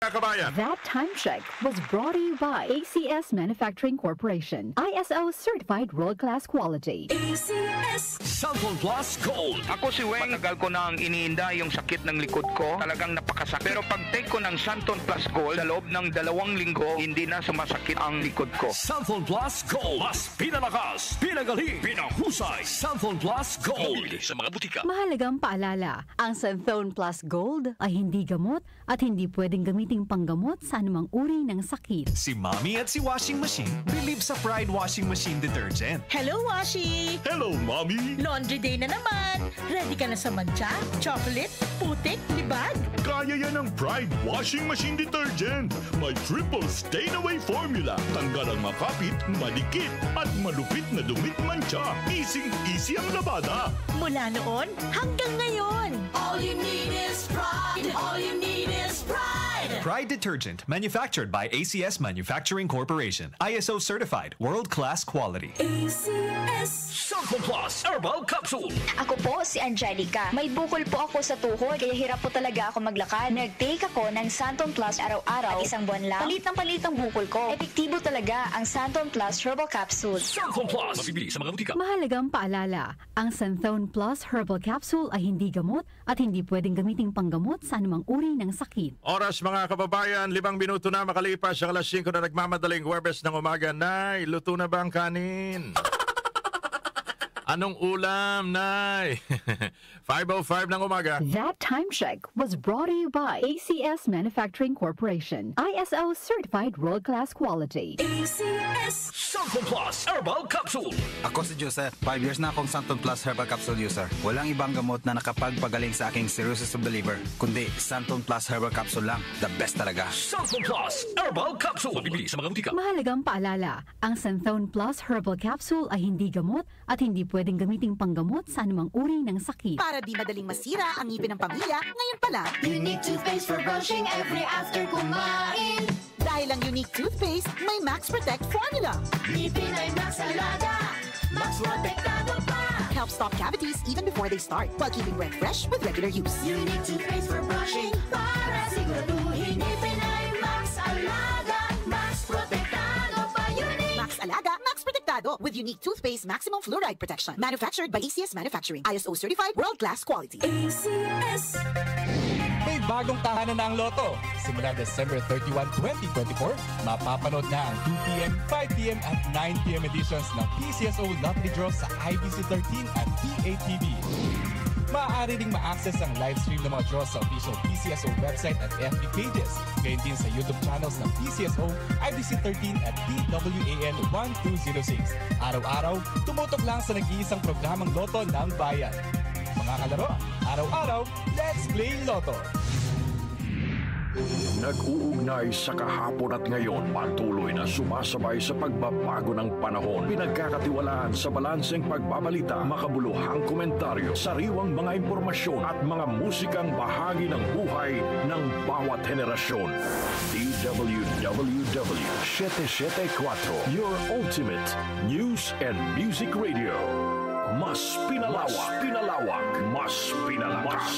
mga kabayan. That time check was brought to you by ACS Manufacturing Corporation. ISO certified world-class quality. ACS Cellphone Plus Gold. Ako si Weng, matagal ko nang iniinda yung sakit ng likod ko. Talagang napakasakit. Pero pag take ko ng Santon Plus Gold, sa loob ng 2 linggo, hindi na sumasakit ang likod ko. Cellphone Plus Gold. Mas pinalakas, pinagaling, pinahusay. Cellphone Plus Gold. Sa mga butika. Mahalagang paalala, ang Santhone Plus Gold ay hindi gamot at hindi pwedeng gamiting panggamot sa anumang uri ng sakit. Si Mommy at si Washing Machine believe sa Pride Washing Machine Detergent. Hello, Washi! Hello, Mommy! Laundry day na naman! Ready ka na sa mancha, chocolate, putik, libag? Kaya yan ang Pride Washing Machine Detergent. May triple stain-away formula. Tanggal ang makapit, malikit, at malupit na dumit mancha. Easy ang labada. Mula noon hanggang ngayon. All you need is pride. All you need is pride. Pride Detergent, manufactured by ACS Manufacturing Corporation. ISO certified, world-class quality. ACS. Cellphone Plus Herbal Capsule. Ako po si Angelica. May bukol po ako sa tuhod, kaya hirap po talaga ako maglakad. Nag-take ako ng Santon Plus araw-araw at isang buwan lang. Palit ang bukol ko. Epektibo talaga ang Santon Plus Herbal Capsule. Cellphone Plus. Mabibili sa mga butika. Mahalagang paalala, ang Santhone Plus Herbal Capsule ay hindi gamot at hindi pwedeng gamiting panggamot sa anumang uri ng sakit. Oras mga kababayan, 5 minuto na makalipas sa alas 5 na nagmamadaling Huwebes ng umaga. Nay, luto na ba ang kanin? Anong ulam, Nay? 5:05 ng umaga. That time check was brought to you by ACS Manufacturing Corporation. ISO certified world-class quality. ACS. Cellphone Plus Herbal Capsule. Ako si Joseph. 5 years na akong Santon Plus Herbal Capsule user. Walang ibang gamot na nakapagpagaling sa aking cirrhosis of the liver, kundi Santon Plus Herbal Capsule lang. The best talaga. Cellphone Plus Herbal Capsule. Mabibili sa mga butika. Mahalagang paalala, ang Santhone Plus Herbal Capsule ay hindi gamot at hindi pwedeng gamiting panggamot sa anumang uri ng sakit. Para di madaling masira ang ngipin ng pamilya, ngayon pa lang. Unique toothpaste for brushing every after kumain. Dahil ang unique toothpaste, may Max Protect formula. Ngipin ay Max Alaga, Max Protectado pa. Helps stop cavities even before they start, while keeping breath fresh with regular use. Unique toothpaste for brushing para siguraduhin ngipin ay Max Alaga, Max Protectado pa. Unique Max Alaga, Max Protectado with unique toothpaste maximum fluoride protection. Manufactured by ACS Manufacturing. ISO certified world-class quality. ACS. May bagong tahanan na ang Lotto. Simula December 31, 2024, mapapanood na ang 2 p.m., 5 p.m. at 9 p.m. editions ng PCSO Lottery Draw sa IBC 13 at PATV. Maaari ding ma-access ang live stream ng mga draws sa official PCSO website at FB pages. Gayon din sa YouTube channels ng PCSO, IBC 13 at DWAN 1206. Araw-araw, tumutok lang sa nag-iisang programang Lotto ng Bayan. Mga kalaro, araw-araw, let's play Lotto! Nag-uugnay sa kahapon at ngayon, patuloy na sumasabay sa pagbabago ng panahon. Pinagkakatiwalaan sa balanseng pagbabalita, makabuluhang komentaryo, sariwang mga impormasyon at mga musikang bahagi ng buhay ng bawat henerasyon. DWWW 774, your ultimate news and music radio. Mas pinalawak, mas pinalakas.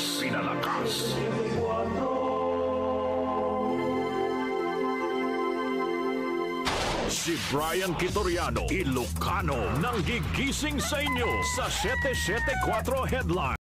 Si Brian Kitoriano, Ilocano, nang gigising sa inyo sa 774 Headline.